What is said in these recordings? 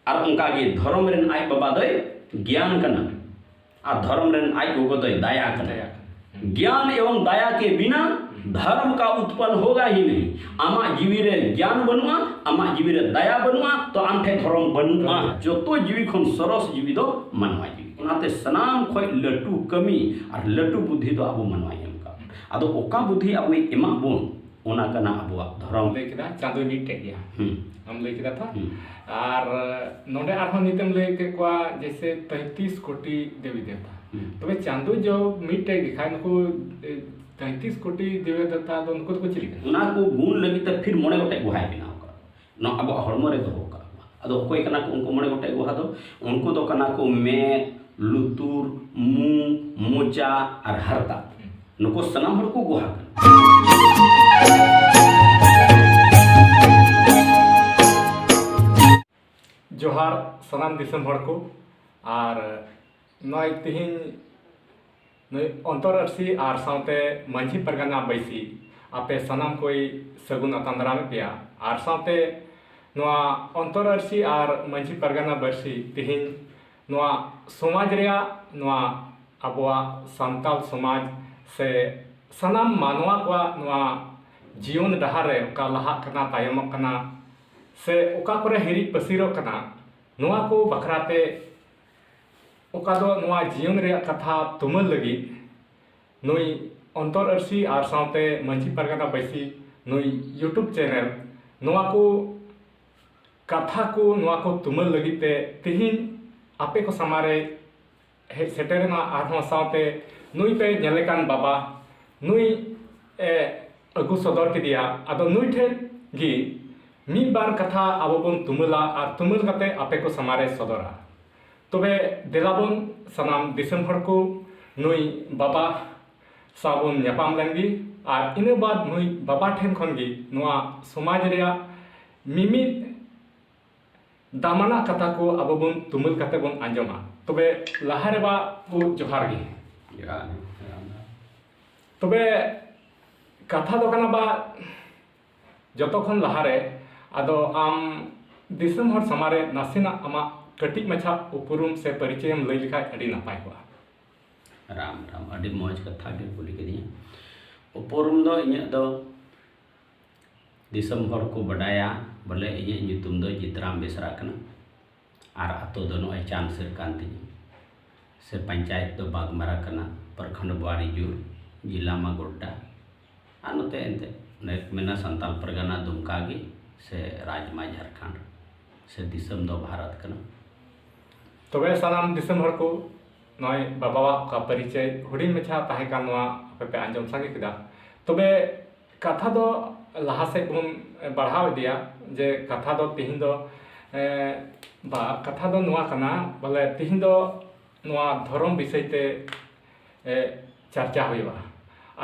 और उनका गे धर्म रेन आय बाबा दय ज्ञान कना और धर्म रेन आय गोगो दय दया कना। ज्ञान एवं दया के बिना धर्म का उत्पन्न होगा ही नहीं। आमा जीवी रे ज्ञान बनुआ, आमा जीवी रे दया बनुआ तो आमठे धर्म बनुआ। जो तो जीवी खन सरस जीवी दो मानवा जीवी उनाते सनाम खोय लटू कमी और लटू बुद्धि दो आबो मानवा एमका। आदो ओका बुद्धि आबो एमा बोन ओना कना आबो धर्म लay केदा चांदो मिटे गया हम लay केदा था और नोडे आरहन नितम लay के कोआ जैसे 33 कोटि देवी देवता तबे चांदो जो मिटे दिखाय नको 33 कोटि देवी देवता तो उनको तो चिली उना को गुण लगी त फिर मोने गोटे गुहाय बिना का न अब हरमो रे दो का अदो कोई कना को उनको मोने गोटे गुहा दो उनको तो कना को में लुतुर मुंह मोचा और हरता नको सनाम हर को गुहा जोहार सनाम दिसम हर को और नय तिहिन नय अंतरराष्ट्रीय और साथे मांझी परगना बैसी आपे सनाम कोई सगुन अतंद्रा में पिया और साथे नवा अंतरराष्ट्रीय और मांझी परगना बैसी तिहिन नवा समाज रिया नवा अबवा सांताल समाज से सनाम मानवा को नवा जीवन डहार रे का लहा कना तायम कना से ओका करे हिरी पसीरो कना नवा को बखराते ओका दो नवा जीवन रे कथा तुमल लगी नई अंतरराष्ट्रीय और साथे मांझी परगना बैसी नई यूट्यूब चैनल नवा को कथा को नवा को तुमल लगी ते तिहिन आपे को समारे सेटेरना आरहों साथे नुई पे नेलेकान बाबा नुई अगु सदर के दिया आदो नुई ठे गी मी बार कथा आबोबन तुमला और तुमल कते आपे को समारे सदरा तबे देलाबन सनाम दिसम हर को नुई बाबा साबुन नेपाम लेंगी और इन बाद नुई बाबा ठेन खनगी नुआ समाज रिया मिमी दामना कथा को आबोबन तुमल कते बन आंजमा तबे लहारे बा को जोहार गी तबे कथा दो कना बा जतो खन लहारे आदो आम दिसम हर समारे नासिना आमा कटिक मछा उपरुम से परिचय लई लिखा अड़ी नपाय को राम राम अड़ी मौज कथा के बोली के दिया उपरुम दो इnya दो दिसम हर को बडाया बोले इnya nyutum दो जितराम बेसरा कना आर आतो दो नो चांद सिर कांति से पंचायत दो बागमारा कना प्रखंड बारी जुर जिला मा गोड्डा आनोते एंते नेक मेना संताल परगना दुमकागी से राजमा झारखंड से दिसम दो भारत कना तबे सनाम दिसम हर को नय बाबा का परिचय हुडी मेछा ताहे का नवा पे आंजम संगे किदा तबे कथा दो लहा से बन बढ़ाव दिया जे कथा दो तिहिन दो बा कथा दो नवा कना बोले तिहिन दो नवा धर्म विषय ते चर्चा हुआ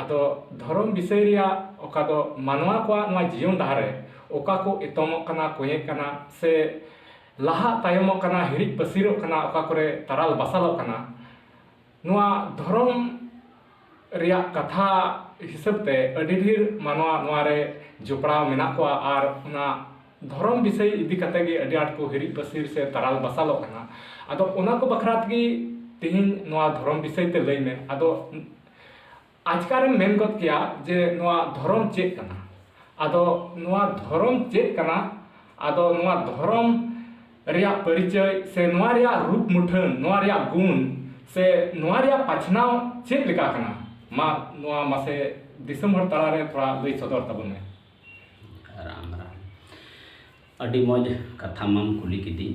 आदो धर्म विषय रिया ओका दो मानवा को नवा जीवन डहारे ओका को इतमो कना कोये कना से लहा तायमो कना हिरिक पसीरो कना ओका करे तराल बसालो कना नवा धर्म रिया कथा हिसाब ते अडी ढेर मानवा नवा रे जुपड़ा मेना को आर ना धर्म विषय इदी कते गे अडी आट को हिरिक पसीर से तराल बसालो कना आदो ओना को बखरात गी तिहिन नवा धर्म विषय ते लई में आदो आजकार मेन गत किया जे नवा धर्म चेक कना आदो नवा धर्म चेक कना आदो नवा धर्म रिया परिचय से नवा रिया रूप मुठन नवा रिया गुण से नवा रिया पछनाव चेक लिका कना मा नवा मासे दिसंबर तला रे थोड़ा लई सदर तबने राम राम अडी मौज कथा मम कुली किदी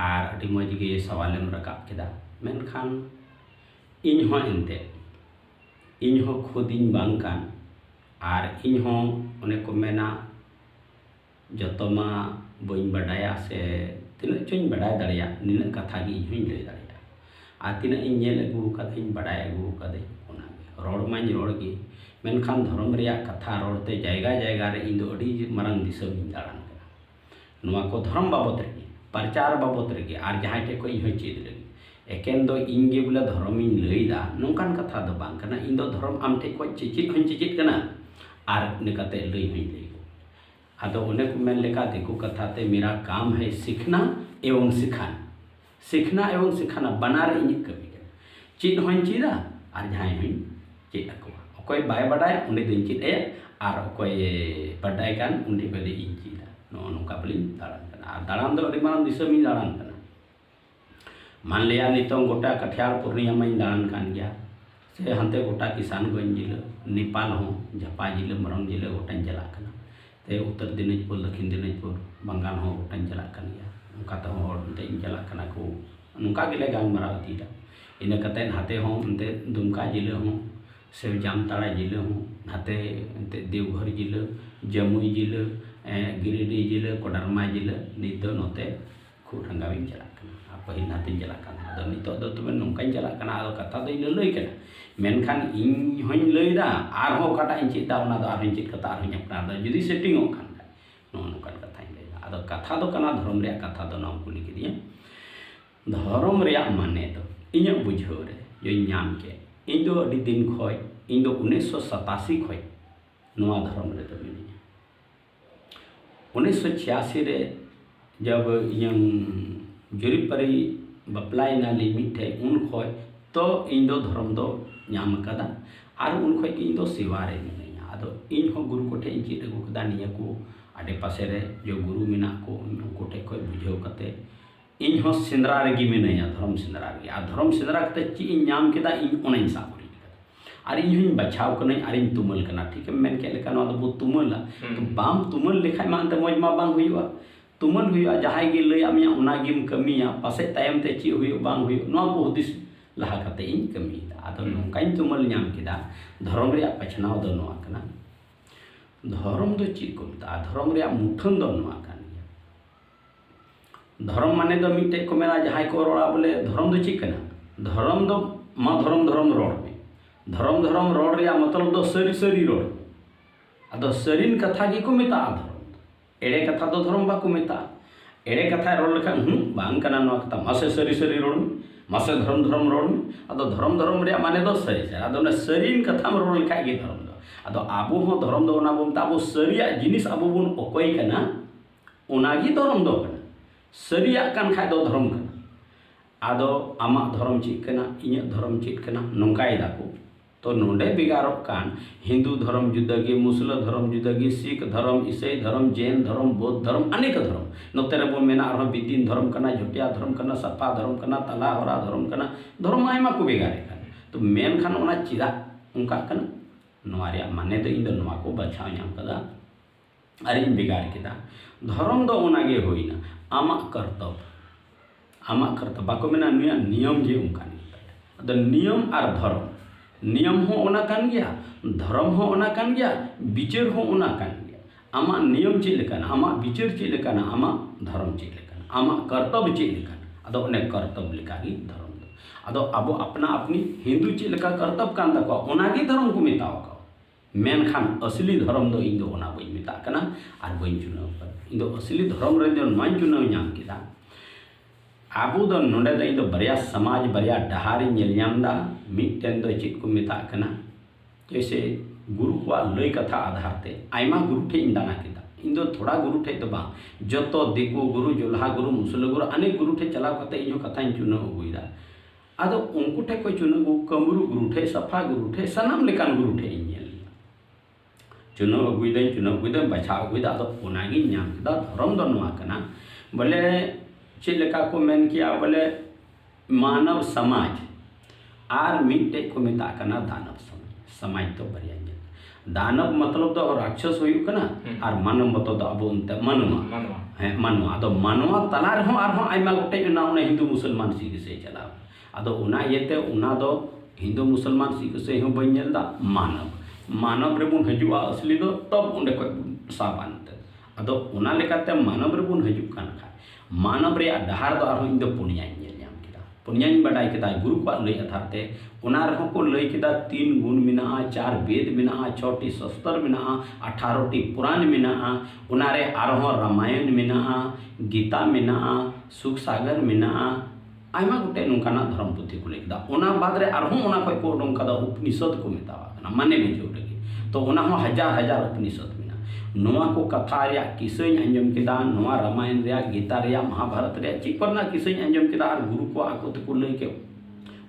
आर अडी मौज गे सवालम रकाब केदा मेनखान इन हो एंते इन हो खुदिन बांकान आर इन हो ओने को मेना जतमा बइन बडाया से तिना चोइन बडाय दाड़िया निना कथा गी इन होइन लई दाड़िया आ तिना इन नेल अगु कदे इन बडाय अगु कदे ओना रोड माइन रोड गी मेनखान धर्म रिया कथा रोडते जायगा जायगा रे इन दो अडी मारंग दिसम इन दाड़ान नुआ को धर्म बाबत रे प्रचार बाबत रे आर जहां टे को इन हो चेद लगी एकेन दो इनगे बोले धर्म इन लईदा नोंकान कथा दो बांग कना इन दो धर्म आम ठे को चिचित हन चिचित कना आर निकते लई हई लई आदो उन्हें को मेन लेका देखो कथा ते मेरा काम है सीखना एवं सिखाना, सीखना एवं सिखाना बनार इन कमी चीज हों चीदा और जहाँ हों चीज अकोवा अकोय बाय बाडाय उन्हें दिन चीज ए और अकोय बाडाय कान उन्हें को दे इन चीदा नो नुका बलिन दाड़ान कना और दाड़ान दो अड़ी मारन दिसमी दाड़ान कना मान लिया नितों गोटा कठियार पूर्णिया में दाड़ान कान गया से हंते गोटा किसानगंज जिले नेपाल हों झापा जिले मरंग जिले गोटान चला कना ते उत्तर दिनाजपुर दक्षिण दिनाजपुर बंगाल हों गोटान चला कन गया उनका तो और उनते चला कना को उनका गिले गालमाराव तीटा इन कते हाथे हों उनते दुमका जिले हों से जामताड़ा जिले हों हाथे उनते देवघर जिले जमुई जिले गिरिडीह जिले कोडरमा जिले नित नोते खुरंगाविन चला कना पहिल नाते चला कना आदो नितो दो तबे नोंकाइन चला कना आदो कथा दो इले लई कना मेनखान इन होइन लईदा आर हो काटा इन चिता उना दो आर इन चित कथा आर अपना दो जुदी सेटिंग हो खान नो नोकान कथा इन लईदा आदो कथा दो कना धर्म रे कथा दो नाम कुली के दिए धर्म रे माने दो इन बुझाव रे जो नाम के इन दो अडी दिन खय इन दो 1987 खय नोआ धर्म रे दो मिनिया 1986 रे जब इन जुरीपरी बपलायना लिमिटे उन खय तो इन दो धर्म दो नाम कदा और उन खय इन दो सेवा रे मिनिया आदो इन हो गुरु कोठे इन चीज अगु कदा निया को आडे पासे रे जो गुरु मिना को इन कोठे खय बुझाव कते इन हो सेंद्रा रेगी मिनाया धर्म सेंद्रा रे आ धर्म सेंद्रा कते ची इन नाम केदा इन ओनाइन साबरी और इन हिन बचाव कने और इन तुमल कना ठीक है मेन के लेका नो दो तुमल तो बाम तुमल लेखाय मा अंत मौज मा बांग हुइवा तुमल हुइवा जहाय गे लय आमिया उना गिम कमिया पासे तायम ते ची हुइ बांग हुइ नो को हदिस लहा कते इन कमी आदो नोकाइन तुमल नाम केदा धर्म रे पछनाव दो नो कना धर्म दो ची को ता धर्म रे मुठन दो नो कना धर्म माने दो मिटे को मेरा जहां को रोड़ा बोले धर्म दो चिकना धर्म दो मा धर्म धर्म रोड में धर्म धर्म रोड रे मतलब दो सरी सरी रोड अदो सरीन कथा की को मेता धर्म एड़े कथा दो धर्म बा को मेता एड़े कथा रोड लेखा बांग कना नो कथा मासे सरी सरी रोड में मासे धर्म धर्म रोड में अदो धर्म धर्म रे माने दो सरी सरी अदो ने सरीन कथा में रोड लेखा गे धर्म दो अदो आबो हो धर्म दो ना बोम ताबो सरिया जिनिस आबो बुन ओकोय कना ओनागी धर्म दो कना सरिया कान खाय दो धर्म कना आदो आमा धर्म चीज कना इnya धर्म चीज कना नोंकाय दाको तो नोंडे बिगारक कान हिंदू धर्म जुदागी मुस्लिम धर्म जुदागी सिख धर्म ईसाई धर्म जैन धर्म बौद्ध धर्म अनेक धर्म नोते रे बोन मेना आरो बिदिन धर्म कना झोटिया धर्म कना सपा धर्म कना तला हरा धर्म कना धर्म आयमा को बिगारे कान तो मेन खान ओना चिदा उनका कना नोआ रे माने दो इन दो नोआ को बचाव नाम कदा अरे बिगार केदा धर्म दो ओनागे होइना आमा कर्तव्य बाको मेना नुया नियम जे उनका नहीं द नियम और धर्म नियम हो ओना कान गया धर्म हो ओना कान गया विचार हो ओना कान गया आमा नियम चे लेकाना आमा विचार चे लेकाना आमा धर्म चे लेकाना आमा कर्तव्य चे लेकाना अदो ओने कर्तव्य लेकागी धर्म दो अदो अबो अपना अपनी हिंदू चे लेका कर्तव्य कान तको ओनागी धर्म को मेताव का मेन खान असली धर्म दो इन दो ओना बई मेता कना आर बई चुनाव कर इन दो असली धर्म रे दो नय चुनाव नाम केदा आबो दो नोंडे दो इन दो बरिया समाज बरिया डहारी नेल नामदा मिटन दो चित को मेता कना जैसे गुरु को लय कथा आधार ते आयमा गुरु ठे इन दाना केदा इन दो थोड़ा गुरु ठे तो बा जतो दिगु गुरु जोल्हा गुरु मुसल गुरु अनेक गुरु ठे चलाव कते इन कथा इन चुनाव अगुइदा आदो उनको ठे कोई चुनाव कमरु गुरु ठे सफा गुरु ठे सनाम लेकान गुरु ठे इन चुनाव अगुइदा बचाव अगुइदा अदो ओनागी नाम केदा धर्म दो नोआ कना बोले चे लेका को मेन किया बोले मानव समाज आर मिटे को मेता कना दानव समाज तो बरिया दानव मतलब तो राक्षस होयु कना और मानव मतलब तो अब उनते मनवा है मनवा तो मनवा तला रहो आर हो आइमा गोटे ना उना हिंदू मुसलमान सिख से चला अदो उना येते उना दो हिंदू मुसलमान सिख से हो बइनदा मानव रे बुन हजुआ असली दो तब उंडे को साबानते अदो उना लेकाते मानव रे बुन हजु कान खा मानव रे डहार दो आरो इन दो पुनिया नेल नाम केदा पुनिया बडाई केदा गुरु को लय अथारते उना रहो को लय केदा 3 गुण मिना 4 वेद मिना 6 टी शस्त्र मिना 18 टी पुराण मिना उना रे आरो रामायण मिना गीता मिना सुख सागर मिना आयमा गोटे नोंकाना धर्म पुथि को लेदा उना बाद रे आरो उना कोई को नोंका दा उपनिषद को मेतावा माने बुझो लगी तो उना हो हजार हजार उपनिषद मिना नोआ को कथा रे किसई आंजम केदा नोआ रामायण रे गीता रे महाभारत रे ची करना किसई आंजम केदा और गुरु को आको ते को लई के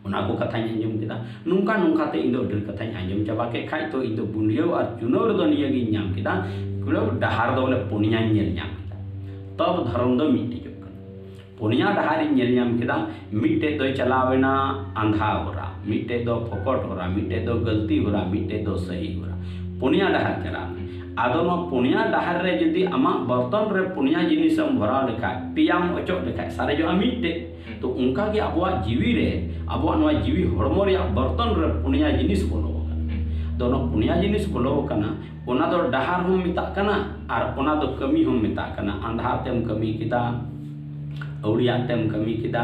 उना को कथा आंजम केदा नुंका नुंका ते इंदो ढेर कथा आंजम चाबा के खाय तो इंदो बुंडियो और चुनौर दो निया गी नाम केदा कुलो डहार दो बोले पुनिया नेल नाम केदा तब धर्म दो मिटे जो पुनिया डहार नेल नाम केदा मिटे दो चलावेना अंधा होरा मिटे दो फोकट होरा मिटे दो गलती होरा मिटे दो सही होरा पुनिया डहार चला आदो नो पुनिया डहार रे जदी आमा बर्तन रे पुनिया जिनिसम भरा लेखा पियाम अचो लेखा सारे जो मिटे तो उनका के अबवा जीवी रे अबवा नवा जीवी हड़मो रे बर्तन रे पुनिया जिनिस बोलो दोनों पुनिया जिनिस बोलो कना ओना दो डहार हम मिता कना और ओना दो कमी हम मिता कना अंधा तेम कमी किदा औड़िया तेम कमी किदा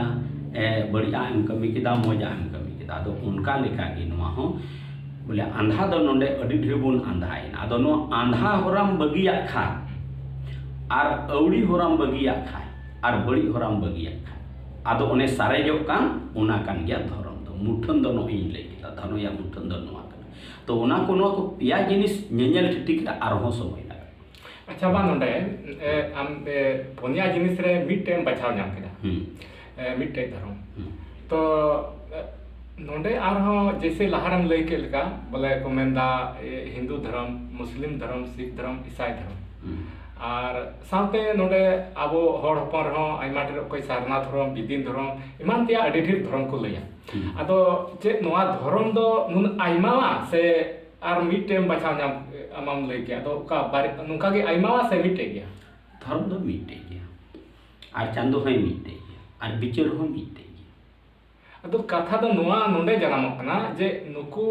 बढ़िया एम कमी किदा मजा एम कमी किदा तो उनका लेखा की नवा हो बोले अंधा दो नोंडे अडी ढेर बुन अंधाइन आदो नो अंधा होराम बगिया खा और औड़ी होराम बगिया खा और बड़ी होराम बगिया खा आदो ओने सारे जो कान ओना कान गया धर्म दो मुठन दो नो इन ले किदा धनो या मुठन दो नोआ तो उना को पिया जिनिस नेनेल ठीक आरहो समय लगा अच्छा बा नोंडे आम पुनिया जिनिस रे मिटे बचाव नाम केदा मिटे धर्म तो नोंडे आरहो जैसे लहारम लई के लगा बोले को मेंदा हिंदू धर्म मुस्लिम धर्म सिख धर्म ईसाई धर्म और साथे नोंडे आबो हड़ हपन रहो आइमा ढेर कोई सारना धर्म बिदिन धर्म इमान तिया अडी ढेर धर्म को लैया आदो जे नोआ धर्म दो नुन आइमावा से आर मिटेम बचाव नाम अमाम लई के आदो का बारे नुका के आइमावा से मिटे गया धर्म दो मिटे गया और चांदो है मिटे गया और बिचर हो मिटे गया आदो कथा दो नोआ नोंडे जनामो कना जे नुकु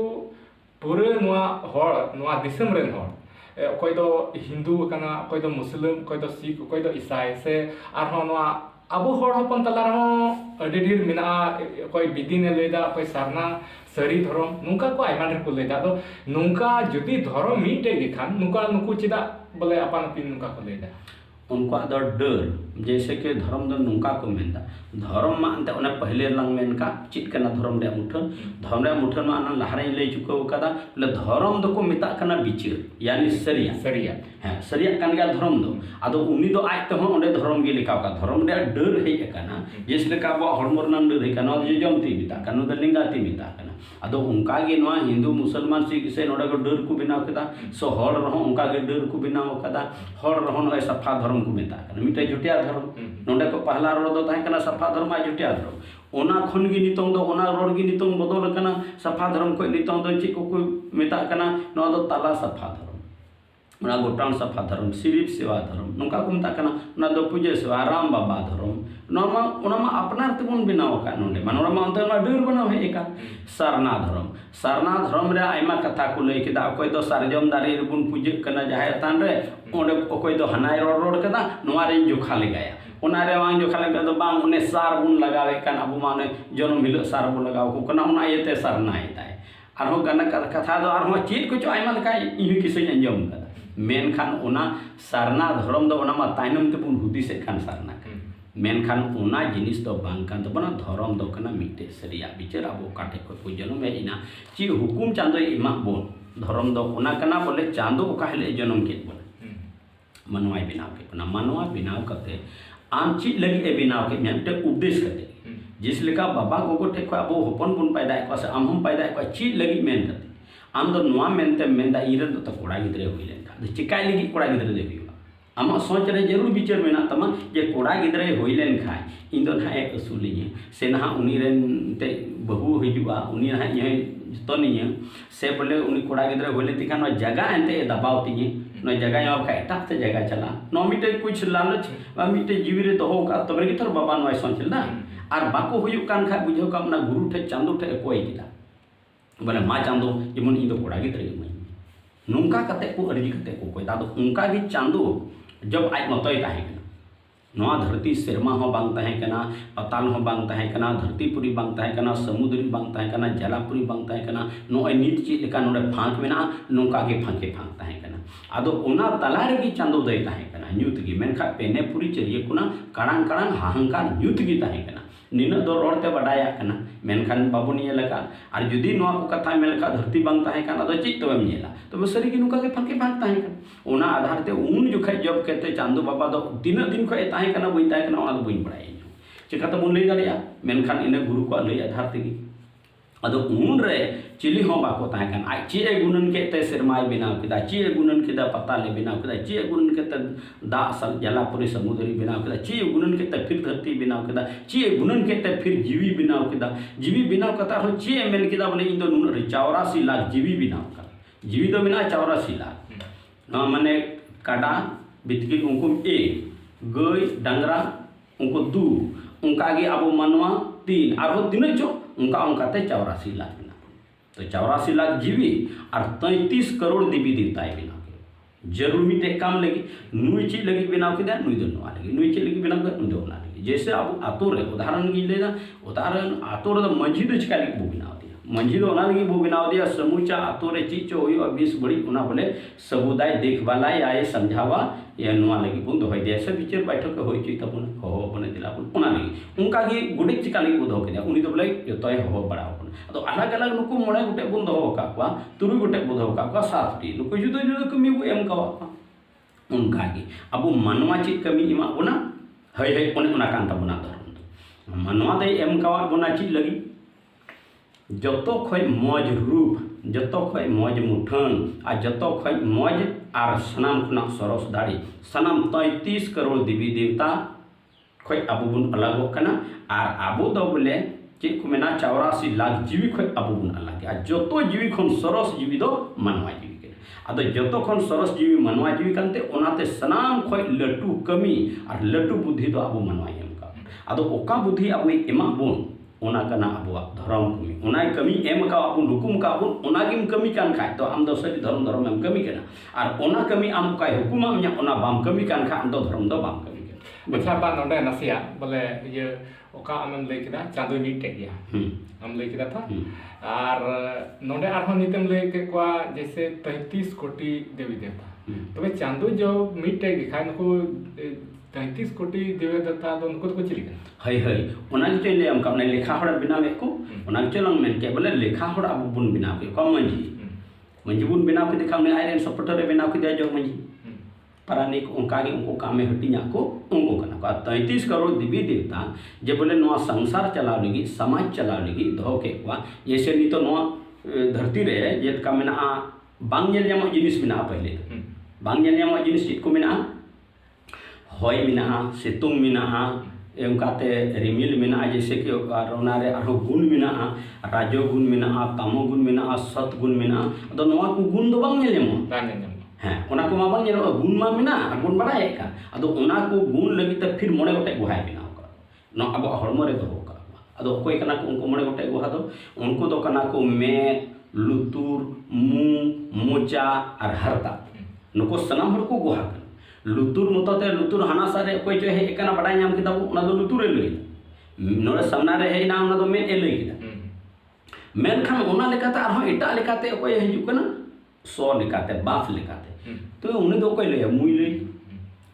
पूरे नोआ हड़ नोआ दिसम रेन हड़ कोई दो हिंदू कना कोई दो मुस्लिम कोई दो सिख कोई दो ईसाई से आरहो नोआ अबो हड़ हपन तला रहो अडी ढेर मिना कोई बिदिने लेदा कोई सारना सरी धर्म नुका को आइमा ढेर को लेदा तो नुका जदी धर्म मिटे गिखान नुका नुकु चिदा बोले अपन अपन नुका को लेदा उनका दो डर जैसे कि धर्म दो नुका को मेनदा धर्म मा अंते उन्हें पहले लंग मेन का चित कना धर्म रे मुठन मा ना लहरे ले चुको कदा ले धर्म दो को मिता कना बिचार यानी सरिया हां सरिया कान गया धर्म दो आदो उनी दो आज तो ओंडे धर्म गे लिखा का धर्म रे डर हे कना जैसे का बो हड़मोर नन डर हे कना जो जमती बिता कनो द लिंगाती बिता कना आदो उनका गे नवा हिंदू मुसलमान सिख से नोडे को डर को बिनाव कदा सो हड़ रहो उनका गे डर को बिनाव कदा हड़ रहो न सफा धर्म को मिता कना मिटे जुटिया धर्म नोडे को पहला रोड दो ताहे कना सफा धर्म आ जुटिया धर्म ओना खन गे नितों दो ओना रोड गे नितों बदल कना सफा धर्म को नितों दो ची को मिता कना नो दो ताला सफा धर्म ओना गोटान सफा धर्म सिरिप सेवा धर्म नुका को मिता कना ओना दो पूजे सेवा राम बाबा धर्म नोमा ओनामा अपनार तेबन बिनाव का नोंडे मान ओनामा अंतर मा डर बनाव हे एका सरना धर्म रे आइमा कथा को लई केदा कोई दो सारजम दारे रे बुन पूजे कना जाहे तान रे ओंडे कोई दो हनाय रोड कदा नोआ रे जोखा लगाया ओना रे वांग जोखा लगा दो बांग ओने सार बुन लगावे कान अबु माने जन्म हिलो सार बुन लगाव को कना ओना येते सरना हेताय आरो गना कथा दो आरो चीत को चो आइमा लका इहि किसे अंजम कदा मेनखान ओना सरना धर्म दो ओना मा ताइनम ते बुन हुदिस खान सरना मेनखान ओना जिनिस दो बांग कान तो बना धर्म दो कना मिटे सरिया बिचार अब काटे को जन्म हेना ची हुकुम चांदो इमा बोन धर्म दो ओना कना बोले चांदो का हेले जन्म के बोले मनवाय बिनाव के ओना मनवा बिनाव करते आम ची लगी ए बिनाव के मेटे उद्देश्य करते जिस लेका बाबा गोगो ठे को अब हपन बुन पैदा को से आम हम पैदा को ची लगी मेन करते आम दो नोआ मेनते मेनदा इरन तो कोड़ा गिदरे होइलेन का चिकाय लगी कोड़ा गिदरे दे हुआ आमा सोच रे जरूर विचार मेना तमा जे कोड़ा गिदरे होइलेन खाय इन दो ना असुलिए से ना उनी रेन ते बहु हिजुआ उनी ना ये जतनिए से बोले उनी कोड़ा गिदरे होइले तिखान जगह एंते दबावती न जगह या का एटाक ते जगह चला न मिटे कुछ लालच मिटे जीवी रे दोहो का तबरे के थर बाबा नय सोचल ना आर बाको हुयु कान खा बुझो का अपना गुरु ठे चांदो ठे कोई किदा बोले मा चांदो जेमन इन दो कोड़ा गिदरे मई नुंका कते को अर्जी कते को कोई दादो उनका भी चांदो जब आज मतय ताहे नवा धरती सेरमा हो बांग ताहे कना पताल हो बांग ताहे कना धरतीपुरी बांग ताहे कना समुद्री बांग ताहे कना जलापुरी बांग ताहे कना नो नीत ची लेका नोडे फांक मेना नुंका के फांके फांक ताहे कना आदो ओना तला रे की चांदो दय ताहे कना न्यूत की मेनखा पेने पूरी चलिए कुना कड़ांग कड़ांग हाहंकार न्यूत की ताहे कना नीना दो रोडते बडाया कना मेनखान बाबुन ये लगा और जुदी नोआ को कथा में लगा धरती बांग ताहे काना दो चित तबेम नेला तो सरी की नुका के फाके भाग ताहे काना ओना आधार ते उन जुखै जब केते चांदो बाबा दो तीना दिन खय ताहे काना बई ताहे काना ओना दो बई बडाय चिकाते बन लई दाड़िया मेनखान इन गुरु को लई आधार तेगी अदो उन रे चिली हो बाको ताहे कान आई चे गुणन केते सेरमाय बिनाव केदा चे गुणन केदा पताले बिनाव केदा चे गुणन केते दा सल जलापुरी समुद्री बिनाव केदा चे गुणन केते फिर धरती बिनाव केदा चे गुणन केते फिर जीवी बिनाव केदा जीवी बिनाव कता हो चे मेन केदा बोले इन दो नुन रे 84 लाख जीवी बिनाव का जीवी दो बिना 84 लाख ना माने काडा बितकी उनको ए गई डांगरा उनको 2 उनका गे अब मानवा 3 और तीन जो उनका उनकाते 84 लाख बिना तो 84 लाख जीवी और 33 करोड़ देवी देवताएं बिना जरूर मिटे काम लगी नुई ची लगी बिना के नुई दो नुआ लगी नुई ची लगी बिना नुई दो ना लगी जैसे अब आतो रे उदाहरण की लेना उदाहरण आतो रे मंझी दो चिका लगी बो बिना दिया मंझी दो ना लगी बो बिना दिया समूचा आतो रे चीचो होयो 20 बड़ी उना बोले समुदाय देखभाला या समझावा या नुआ लगी बुन दो दिया सब विचार बैठक होई ची तबन हो बने दिला बुन उना लगी उनका गी गुडी चिका लगी बुधो के उनी तो बोले जतय हो बड़ा बुन तो अलग अलग नुकु मोड़े गुटे बुन दो का kwa तुरु गुटे बुधो का 7टी नुकु जुदो जुदो कमी बु एम का उनका गी अब मनवा ची कमी इमा बुना हय हय ओने उना कांता बुना धर्म मनवा दे एम का बुना ची लगी जतो खय मौज रूप जतो खय मौज मुठन आ जतो खय मौज आर सनाम खुना सरस दाड़ी सनाम 33 करोड़ देवी देवता खय आबो बुन अलग कना आर आबो दो बोले चे को मेना 84 लाख जीवी खय आबो बुन अलग आ जतो जीवी खन सरस जीवी दो मनवा जीवी के आदो जतो खन सरस जीवी मनवा जीवी कानते ओनाते सनाम खय लटू कमी आर लटू बुद्धि दो आबो मनवा एम का आदो ओका बुद्धि आबो एमा बुन ओना कना अबुआ धर्म कमी ओना कमी एम का अबु हुकुम का अबु ओना गिम कमी कान खाय तो आम दो सरी धर्म धर्म एम कमी केना आर ओना कमी आम काय हुकुम आम nya ओना बाम कमी कान खा आम दो धर्म दो बाम कमी के अच्छा बा नोडे नसिया बोले ये ओका आमम लई केदा चांदो मिटे गया हम लई केदा था और नोडे आर नितम लई के kwa जैसे 33 कोटि देवी देवता तबे चांदो जो मिटे गया नको 33 कोटि देवी देवता तो उनको तो चिली हय हय ओना जे ले हम कामने लेखा हड़ बिना में को ओना चलंग मेन के बोले लेखा हड़ अब बुन बिना के कम मंजी बुन बिना के दिखाने आयरन सपोर्टर बिना के दे जो मंजी परानिक उनका के उनको काम में हटिया को उनको कना का 33 करोड़ देवी देवता जे बोले नोआ संसार चलाव लगी समाज चलाव लगी धो के को जैसे नी तो नोआ धरती रे जे का मेना बांग नेल जाम जिनिस बिना पहले बांग नेल जाम जिनिस चित को मेना हय मिना सितुंग मिना एमकाते रिमिल मिना जैसे कि रोना रे आरो गुण मिना राजो गुण मिना तामो गुण मिना सत गुण मिना तो नोआ को गुण दो बांग नेलेमो हां ओना को मा बांग नेलो गुण मा मिना गुण बड़ाय का अदो ओना को गुण लगी त फिर मोड़े गोटे गुहाय बिना का न अब हड़मो रे दो का अदो कोई कना को उनको मोड़े गोटे गुहा दो उनको तो कना को मे लुतुर मु मोचा और हरता नको सनाम हर को गुहा लुतुर मतते लुतुर हाना सारे कोई जो है एकना बड़ा नाम किताब उना दो लुतुर रे लई नोरे सामना रे है ना उना दो में ए लई किदा मेनखान ओना लेकाते आरो एटा लेकाते कोई हिजु कना सो लेकाते बाफ लेकाते तो उनी दो कोई लई मुई लई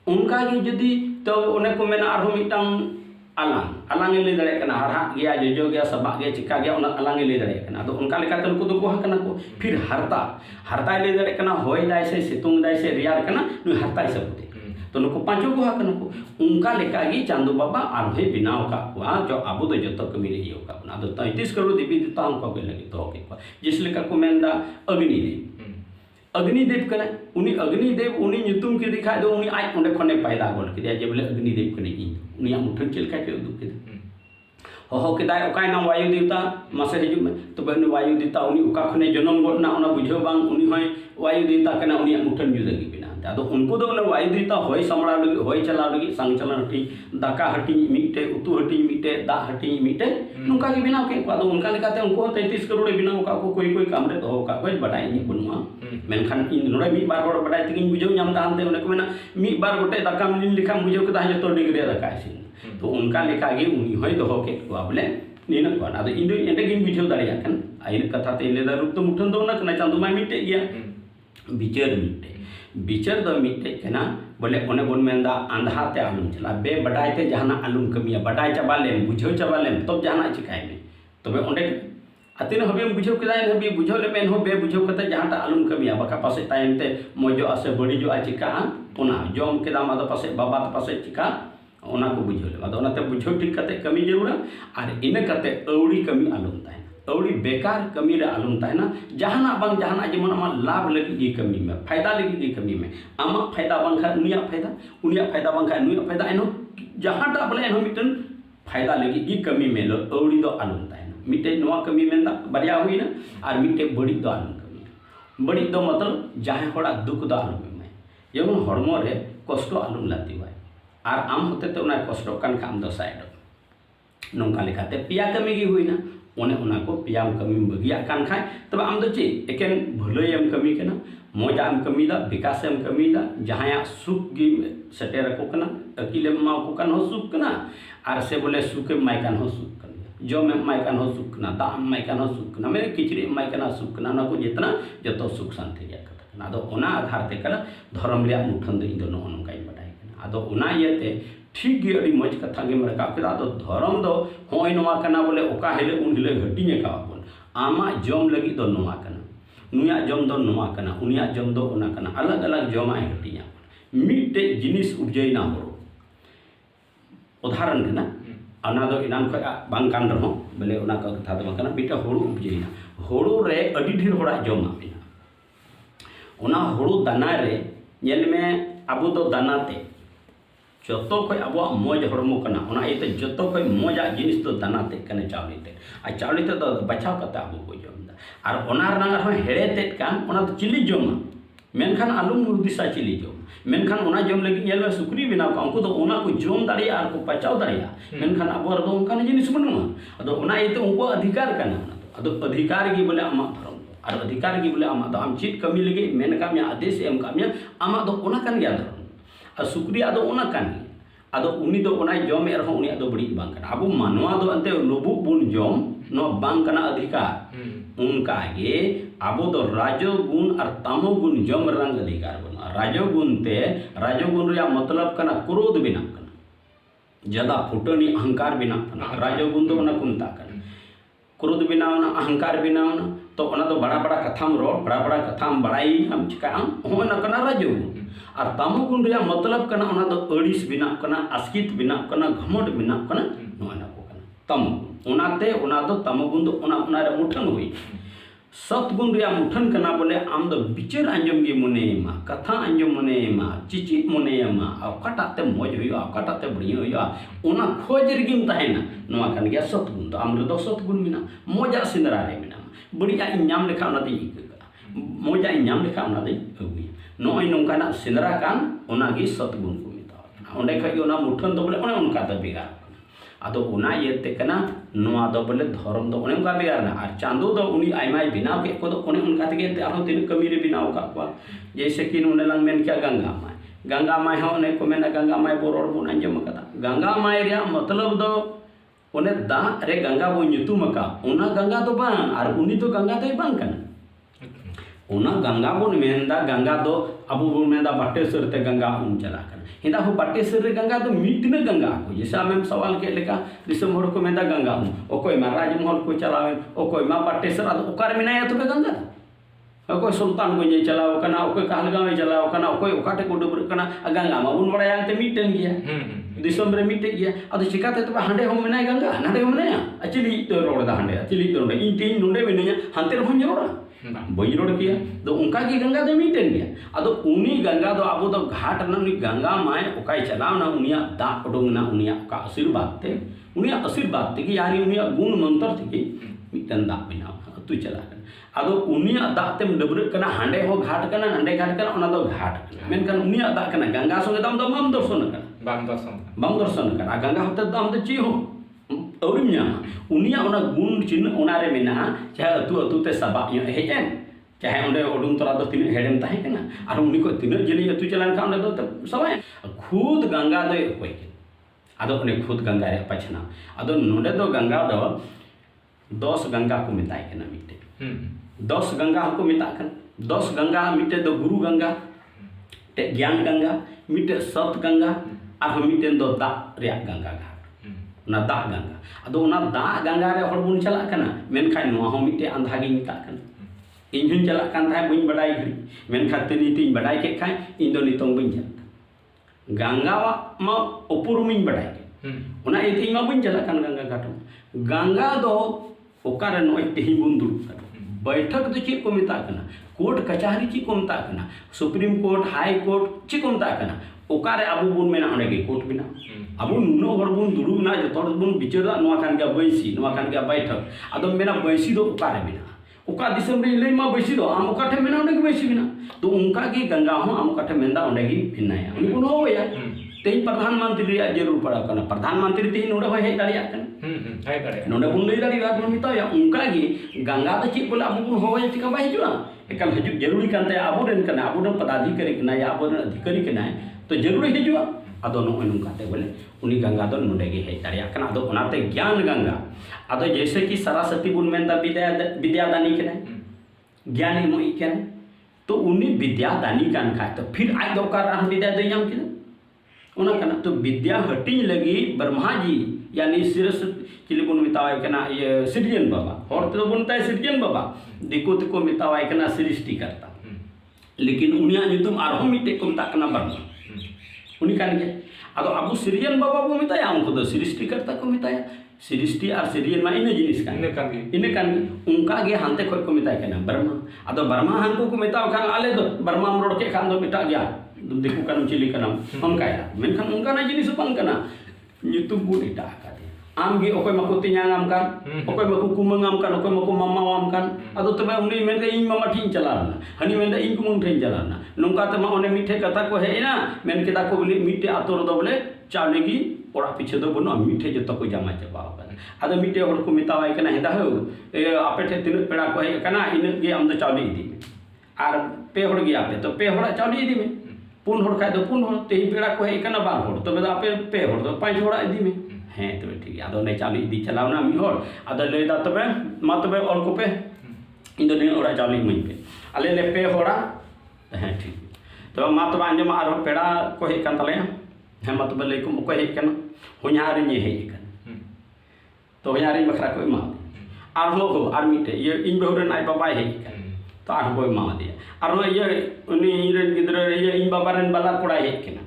उनका के जदी तो ओने को मेना आरो मिटांग अलांग ले दड़े कना हरा गया जोजो गया सबा गया चिका गया उना अलांग ले दड़े कना तो उनका लेकाते उनको तो कोहा कना को फिर हरता ले दड़े कना होय दाय से सितुंग दाय से रियार कना नु हरता से बुते तो नुको पांचो कोहा कना को उनका लेका गी चांदो बाबा आरहे बिनाव का को जो आबो तो जतो कमी रे यो का ना तो 33 करोड़ देवी देवता उनको के लगे तो के जिस लेका को मेंदा अग्निदेव कना उनी अग्निदेव उनी nyutum के दिखाय दो उनी आई ओंडे खने पैदा गोल के जे बोले अग्निदेव कने इन उनी मुठन चलका के दुख के हो के दाय ओकाय नाम वायु देवता मासे हिजु में तो बने वायु देवता उनी ओका खने जन्म गोना ओना बुझो बांग उनी होय वायु देवता कना उनी मुठन जुदगी बिना तो उनको तो वायु देवता होय समड़ा लगी होय चला लगी संग चलन हटी दाका हटी मिटे उतु हटी मिटे दा हटी मिटे नुका के बिना के तो उनका लेकाते उनको 33 करोड़ बिना का को कोई काम रे तो का कोई बटाई नहीं बनुआ मेनखान इन नोडे मी बार बार बटाई तकिन बुझो नाम दानते उनको मेना मी बार गोटे दाका मिलिन लिखा बुझो के ता तो डिग्री दाका सिन तो उनका लेका गे उनी होय तो के को बोले नीन को ना तो इन एंडे गिन बुझो दाड़िया कन आइल कथा ते ले दा रूप तो मुठन दो ना कना चांदो मा मिटे गया बिचार मिटे विचार दो मिट्टे कना बोले ओने बोन मेंदा अंधा ते आलूम चला बे बडाय ते जहाना आलूम कमिया बडाय चाबा लेम बुझो चाबा लेम तब जहाना चिकाय में तबे ओंडे अतिन हबे बुझो केदा हबे बुझो ले मेन हो बे बुझो कते जहाटा आलूम कमिया बका पासे टाइम ते मजो आसे बड़ी जो चिका ओना जम केदा मादो पासे बाबा पासे चिका ओना को बुझो ले मादो ओनाते बुझो ठीक कते कमी जरूरा और इन कते औड़ी कमी आलूम ताहे औड़ी बेकार कमी रे आलूम ताहे ना जहाना बंग जहाना जेमन आमा लाभ लगी गी कमी में फायदा लगी गी कमी में आमा फायदा बंग खा उनिया फायदा बंग खा नुया फायदा एनो जहाटा बोले एनो मिटन फायदा लगी गी कमी में लो औड़ी दो आलूम ताहे मिटे नवा कमी मेंदा बरिया हुईना और मिटे बड़ी दो आलूम कमी बड़ी दो मतलब जहां होड़ा दुख दो आलूम में जेमन हड़मो रे कष्ट आलूम लाती वाय और आम होते तो उना कष्ट कान खाम दो साइड नोंका लेखाते पिया कमी गी हुईना ओने उना को पिया कमी बगिया कान खाय तब आम दो चे एकेन भलयम कमी केना मोजाम कमी दा विकासम कमी दा जहां सुख गी सेटेर को कना अकिले मा को कान हो सुख कना और से बोले सुख माय कान हो सुख कना जो में माय कान हो सुख कना दाम माय कान हो सुख कना मेरे किचरी माय कान सुख कना ना को जितना जतो सुख शांति या कथा आदो ओना आधार ते कला धर्म रे मुठन दो इदो नो नकाई बडाय कना आदो ओना येते ठीक गे अड़ी मज कथा गे रखा केदा आदो धर्म दो होय नोवा कना बोले ओका हेले उन हेले हटिने का बन आमा जम लगी दो नोवा कना नुया जम दो नोवा कना उनिया जम दो ओना कना अलग अलग जमा हटिया मिटे जिनिस उपजैना हो उदाहरण कना अना दो इनान खय बांग कान रहो बोले ओना का कथा दो कना बिटा होड़ू उपजैना होड़ू रे अडी ढेर होड़ा जमा बिना ओना होड़ू दाना रे नेल में अबो दो दाना ते जतो खय अब मज हड़मो कना ओना एते जतो खय मजा जिनिस तो दाना ते कने चावली ते आ चावली ते तो बचाव कता अब को जमदा और ओना रंग हो हेड़े ते कान ओना तो चिली जमा मेनखान आलू मुर्दिसा चिली जम मेनखान ओना जम लगी नेल सुक्री बिना का उनको तो ओना को जम दाड़िया और को बचाव दाड़िया मेनखान अब दो उनका जिनिस बनुआ अदो ओना एते उनको अधिकार कना अदो अधिकार गी बोले आमा धर्म और अधिकार गी बोले आमा तो आम चित कमी लगे मेन का मे आदेश एम का मे आमा दो ओना कन गया धर्म और शुक्रिया आदो ओना कान आदो उनी दो ओना जम ए रहो उनी आदो बड़ी बांग कना अब मानवा दो अंते लोबु बुन जम नो बांग कना अधिकार उनका गे आबो दो राजोगुण और तामोगुण जम रंग अधिकार बना राजोगुण ते राजोगुण रे मतलब कना क्रोध बिना कना ज्यादा फुटनी अहंकार बिना कना राजोगुण दो ओना कुंता कना क्रोध बिना ओना अहंकार बिना ओना तो ओना तो बड़ा बड़ा कथाम रो बड़ा कथाम बड़ाई हम चिका होना कना राजोगुण और तामोगुण रे मतलब कना ओना तो अड़िस बिना कना आस्कित बिना कना घमंड बिना कना नोना को कना तामोगुण ओनाते ओना दो तामोगुण दो ओना रे मुठन हुई सतगुण रे मुठन कना बोले आम दो विचार अंजम गे मने मा कथा अंजम मने मा चिचित मने मा अकाटाते मज हुई अकाटाते बढ़िया हुई ओना खोज रिगिम ताहेना नोआ कन गया सतगुण तो आम रे दो सतगुण बिना मजा सिंदरा रे बिना बढ़िया इनाम लेखा ओना दे मजा इनाम लेखा ओना दे अगुई नोय नोंकाना सिंदरा कान ओना गे सतगुण को मिता ओंडे खय ओना मुठन दो बोले ओने उनका दो बेगार आदो ओना येते कना नोआ दो बोले धर्म दो ओने उनका बेगार ना और चांदो दो उनी आइमाय बिनाव के को दो ओने उनका तेगे ते आरो तीन कमी रे बिनाव का को जैसे कि नोने लंग मेन क्या गंगा माय हो ओने को मेना गंगा माय बोरोड़ बुन अंजम कदा गंगा माय रे मतलब दो ओने दा रे गंगा बो nyutum का ओना गंगा दो बांग और उनी तो गंगा दो बांग कना ओना गंगा बोन मेंदा गंगा दो अबु बोन मेंदा बाटेश्वर ते गंगा उन चला कर हिंदा हो बाटेश्वर रे गंगा दो मिटने गंगा को जैसे हम सवाल के लेका दिसम हर को मेंदा गंगा उन ओकोय मा राजमहल को चलावे ओकोय मा बाटेश्वर आदो ओकार मेनाया तो गंगा ओकोय सुल्तान को जे चलाव कना ओकोय कहलगांव चलाव कना ओकोय ओकाटे को डुबर कना गंगा मा उन बड़ाया ते मिटन गया दिसम रे मिटे गया आदो चिकाते तो हांडे हो मेनाय गंगा नाडे हो मेनाया अचली तो रोड दा हांडे अचली तो रोड इन तीन नुंडे मेनाया हांते रो रोड़ा बई रोड किया तो उनका की गंगा दो मिटन गया अदो उनी गंगा दो अब तो घाट ना उनी गंगा माय ओकाय चलाव ना उनिया दा उडोंग ना उनिया का आशीर्वाद ते कि यानी उनिया गुण मंत्र थे कि मिटन दा बिना तू चला अदो उनिया दा तेम डबरे कना हांडे हो घाट कना हांडे घाट कना ओना दो घाट कना मेनकन उनिया दा कना गंगा संगे दाम दो बम दर्शन कना बम दर्शन कना गंगा होते दाम दो ची हो औरिम उनिया ओना गुण चिन्ह ओना रे मेना चाहे अतु अतु ते सबा हेजन चाहे ओंडे ओडुम तोरा दो तीन हेडम ताहे कना और उनी को तीन जली अतु चलान का ओंडे दो सबाय खुद गंगा दो होय आदो ओने खुद गंगा रे पछना आदो नोंडे दो गंगा दो 10 गंगा को मिताय कना मिटे 10 गंगा को मिता कन 10 गंगा मिटे दो गुरु गंगा टे ज्ञान गंगा मिटे सत गंगा और मिटेन दो दाग रे गंगा घाट ना दाग गंगा अदो ना दाग गंगा रे हर बुन चला कना मेनखान नोआ हो मिटे अंधा गे मिता कना इन हुन चला कान थाय बुन बडाई घड़ी मेनखान ते नीति बडाई के खाय इन दो नितों बुन चला गंगा मा उपरुमिन बडाई के ओना इति मा बुन चला कान गंगा घाट गंगा दो ओकारे नोय तेहि बुन दुड़ बैठक तो चेक को मिता कना कोर्ट कचहरी चेक को मिता कना supreme court high court check को मिता कना ओकारे अबु बुन मेना ओने गे कोर्ट बिना अबु नुनो हर बुन दुरुब ना जतो बुन बिचारा नोआ कान गे बैसी नोआ कान गे बैठक अदो मेना बैसी दो ओकारे बिना ओका दिसम रे ले मा बैसी दो आम ओकाठे मेना ओने गे बैसी बिना तो उनका की गंगा हो आम ओकाठे मेंदा ओने गे बिनाया उन बुन होया तेई प्रधानमंत्री जरूर पड़ा कना प्रधानमंत्री तेई नोडे हो हे दाड़िया कना हे दाड़िया नोडे बुन ले दाड़िया बुन मिताया उनका की गंगा तो चेक बोले अबु बुन होया चिका बाय जुआ एकल हजु जरूरी कानते अबु रेन कना अबु रेन पदाधिकारी कना या अबु रेन अधिकारी कना तो जरूर हिजुआ अदो नोय नुकाते बोले उनी गंगा दो नोडे गे हे दाड़िया कना अदो ओनाते ज्ञान गंगा अदो जैसे कि सरस्वती बुन मेंदा विद्यादानी कना ज्ञानी मोई कना तो उनी विद्यादानी कान खा तो फिर आज दो कार विद्या दे जाम किना ओना कना तो विद्या हटिंग लगी ब्रह्मा जी यानी सिरस चिली बुन मितावाय कना ये सिरजन बाबा और तो बुनता है सिरजन बाबा दिको तिको मितावाय कना सृष्टि करता लेकिन उनिया नितुम आरो मिटे को मिता कना ब्रह्मा उनी कान के अदो अबु सिरजन बाबा को मिताया उनको तो सृष्टि करता को मिताया सृष्टि और सिरजन मा इने जिनिस कान उनका गे हानते खोय को मिताय कना ब्रह्मा अदो ब्रह्मा हानको को मिताव खान आले दो ब्रह्मा रोड के खान दो मिटा गया देखो कनम चिली कनम हम काया मेनखान उनका ना जिनिस बन कना nyutum pun ita kate amge okoy mako tinyangam kan okoy mako kumangam kan okoy mako mamawam kan ado tebe uni mende ing mama tin chalarna hani mende ing kumung tin chalarna nongka tama one mithe kata ko heina men kita ko beli mite ator do bole chawle gi ora piche do bono mithe joto ko jama chaba kan ado mite hor ko mitawai kana heda ho ape the tinu peda ko he kana ina ge am do chawle idi ar pe hor gi ape to pe hora chawle idi me पुन होड़ खाए तो पुन होड़ तेही पेड़ा को है कना बार होड़ तो बेदा पे पे होड़ तो पांच होड़ा इदी में हैं तो ठीक है आदो ने चालू इदी चलाव ना मी होड़ आदो ले दा तबे मा तबे और को पे इन दो ने ओड़ा चालू मई पे अले ले पे होड़ा हैं ठीक तो मा तबे अंजम आरो पेड़ा को हे कान तले हैं मा तबे ले को को हे कना हुन्यार ने हे कना तो हुन्यार बखरा को मा आर हो आर मिटे ये इन बहुरन आई बाबा हे कना तो आर को मा दिया और ये उनी रेन गिदरा ये इन बाबा रेन बाला कोड़ा हे केना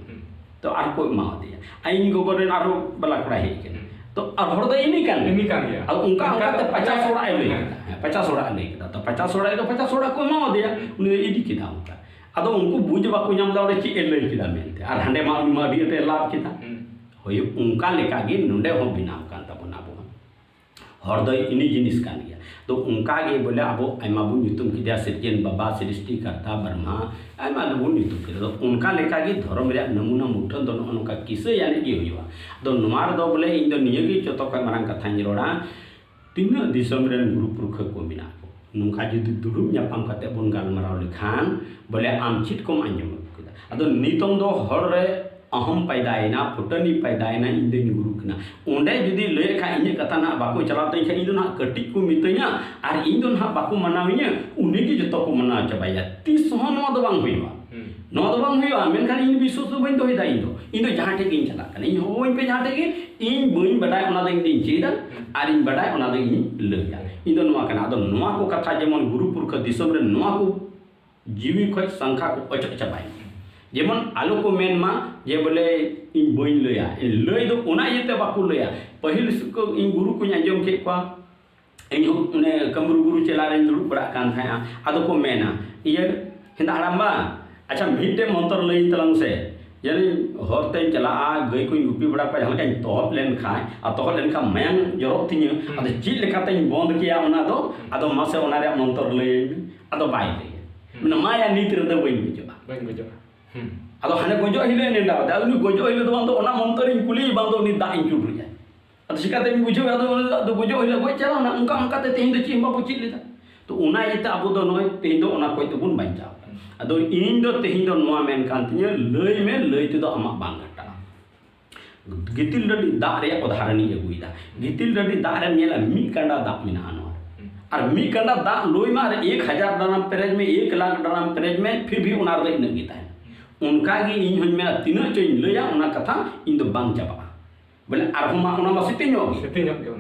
तो आर को मा दिया आइन गोगो रेन आरो बाला कोड़ा हे केना तो और हर दो इनी कान गया और उनका तो 50 सोड़ा ले 50 सोड़ा ले तो 50 सोड़ा तो 50 सोड़ा को मा दिया उनी इदी किदा उनका अदो उनको बुझ बाको नाम दावड़े ची एले किदा मेनते और हंडे मा डी लाभ किदा होय उनका लेका गे नंडे हो बिनाम कान तबना बो हर दो इनी जिनिस कान गया तो उनका गे बोले अब आयमा बुन युतुम किदा सिरजन बाबा सृष्टि करता ब्रह्मा आयमा बुन युतुम किदा तो उनका लेका गे धर्म रे नमूना मुठन दो उनका किसे यानी गे हुआ तो नुमार दो बोले इन दो नियगी जतो का मारंग कथा रोड़ा तीन दिसम रे गुरु पुरख को मिना को नुका जुदि दुडुम न्यापाम कते बुन गालमाराव लेखान बोले आम चित को आंजम किदा अदो नितों दो हर रे अहम पैदायना फुटनी पैदायना इन गुरु कना ओंडे जुदी ले खा इन कथा ना बाको चलाते खे इन ना कटी को मितैया आर इन ना बाको मनाविया उनी की जतो को मना चबाया तीस हो नो दो बांग हुइवा नो दो बांग हुइवा मेनखान इन विश्वास दो बइन दोय दा इन दो जहां टे इन चला कना इन होइन पे जहां टे के इन बइन बडाय ओना दो इन चेदा आर इन बडाय ओना दो इन लेया इन दो नोआ कना अदो नोआ को कथा जेमन गुरु पुरख दिसम रे नोआ को जीवी खय संख्या को अचक चबाय जेमन आलो को मेन मा जे बोले इन बइन लया इन लय दो ओना येते बाकु लया पहिल को इन गुरु को अंजम के को इन ने कमरू गुरु चला रे दुड़ पड़ा कान थाया आदो को मेना ये हिंदा हड़ाम्बा अच्छा मिटे मंत्र लय तलंग से यानी हरते चला गई को गुपी बड़ा पे हलका तोहप लेन खाय आ तोहप लेन का मयंग जरब तिनी आदो चिल लेकाते बंद किया ओना दो आदो मासे ओना रे मंत्र लय आदो बाय ले न माया नीति रे दो बइन बुझा अदो हने गोजो हिले नेंदा दा उनी गोजो हिले दो बांदो ओना मंत्र इन कुली बांदो नि दा इन चुडु जाय अदो सिकाते इन बुझो अदो गोजो हिले गोय चला ना उनका उनका ते तेहिं दो ची बाबू ची लेदा तो ओना येता अबो दो नय तेहिं दो ओना कोय तो बुन बांचा अदो इन दो तेहिं दो नोआ मेन कान तिया लय में लय ते दो अमा बांग घटा गितिल डडी दा रे उदाहरण इ अगुइदा गितिल डडी दा रे नेला मी कंडा दा मिना अनो और मी कंडा दा लोय मार 1000 ड्राम पेरेज में 1 लाख ड्राम पेरेज में फिर भी उनार दो इन गीता उनका इन हूँ मेरा तीना चोई लैया उना कथा इन दो बांग चाबा बोले आरहम मा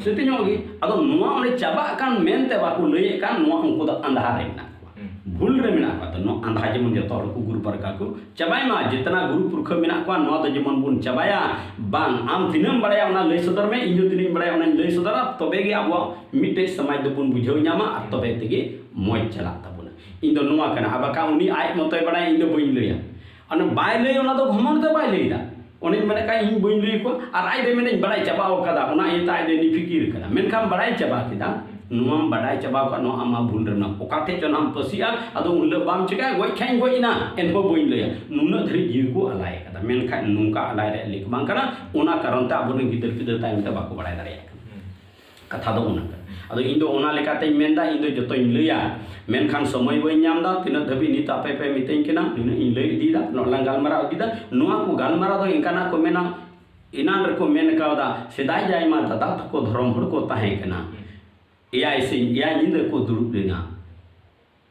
सेतेñogi ado noa onde chaba kan mente baku lay kan noa unko da andha re na भूल रे मेना को तो नो अंधा जेमन जतो हर को गुरु परका को चबाय मा जितना गुरु पुरख मेना को नो तो जेमन बुन चबाया बांग आम तिनम बड़ाया उना लय सदर में इजो तिनिम बड़ाया उना लय सदर तबे गे अब मिटे समाज दो बुन बुझो न्यामा आ तबे तेगे मोय चला तबुना इन दो नोआ कना अबका उनी आय मतय बड़ाय इन दो बइन लया अन बाय लय उना दो घमन दो बाय लयदा उनी मने का इन बइन लय को आर आय दे मेने बड़ाय चबाओ कदा उना एता आय दे नि फिकिर कदा मेनखाम बड़ाय चबा किदा नुआम बड़ाय चबा का नो आमा भूल रना ओकाते चनाम पसिया अदो उनले बाम चिका गय खाइन गयना एनहो बइन लया नुना धरि जीव को अलाय कदा मेनखा नुका अलाय रे लिख बां कना ओना कारण ता अबो गिदर गिदर टाइम ता बाको बड़ाय दारे कथा दो उना अदो इन दो ओना लेकाते मेनदा इन दो जतो इन लया मेनखान समय बय ᱧᱟᱢदा तिना धबी नित आपे पे मितेन केना इन लय इदीदा नोलां गालमारा इदीदा नुआ को गालमारा दो इनकाना को मेना इनान रे को मेन कावदा सेदाय जायमा दादा को धर्म हड़ को ताहे केना एआई से एआई निंद को दुरुप लेना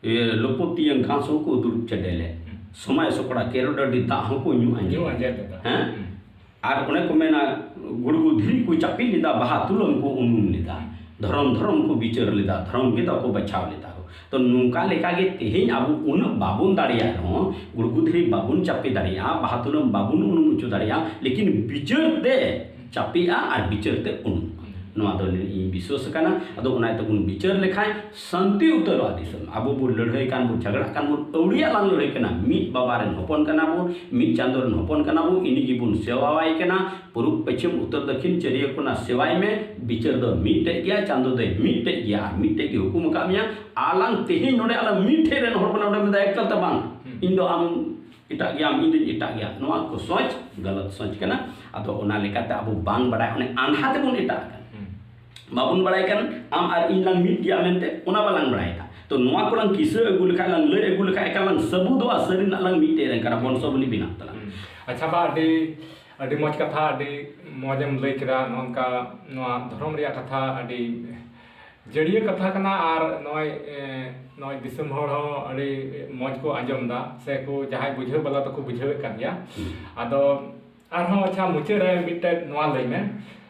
ये लोपोती घासों को दुरुप चढ़ेले समय सोकड़ा केरोडी दाहों को न्यू अंजे हैं आर उन्हें को मेना गुड़गु धीरी को चापी लिदा बहा तुलम को उनुम लिदा धर्म को बिचर लिदा धर्म के को बचाव लिदा हो तो नुका लेका गे तेहेन अब उन बाबुन दाड़िया हो गुड़गु धीरी बाबुन चापी दाड़िया बहा तुलम बाबुन उनुम उचु दाड़िया लेकिन बिचर दे चापिया और बिचर ते उनुम नोआ दो विश्वास करना अदो उना तो बुन विचार लेखाय शांति उतर दिसम अब बु लड़ाई कान बु झगड़ा कान बु औड़िया लांग लड़ाई कना मी बाबा रेन हपन कना बु मी चांदो रेन हपन कना बु इनी की बुन सेवावाय कना पूर्व पश्चिम उत्तर दक्षिण चरिया कोना सेवाय में विचार दो मीटे गया चांदो दे मीटे गया मीटे की हुकुम कामिया आलांग तेही नोडे आला मीठे रेन हपन नोडे में एकल त बांग इन दो आम इटा गया इन इटा गया नोआ को सोच गलत सोच कना अदो उना लेकाते अब बांग बड़ाय उने आंधा ते बुन इटा बाबुन बड़ाय कन आम आर इन लांग मिट गया मेनते उना बालांग बड़ाय था तो नोआ को लांग किसे अगु लेखा लांग ले अगु लेखा एका लांग सबूत वा सरी ना लांग मिटे रे करा बन सबली बिना तला अच्छा बा अडी मज कथा अडी मजम लय केदा नोनका नोआ धर्म रिया कथा अडी जड़िया कथा कना आर नोय दिसम हर हो अडी मज को आंजमदा से को जहाय बुझे बला तो को बुझे कन गया आदो आर हो अच्छा मुचे रे मिटे नोआ लय में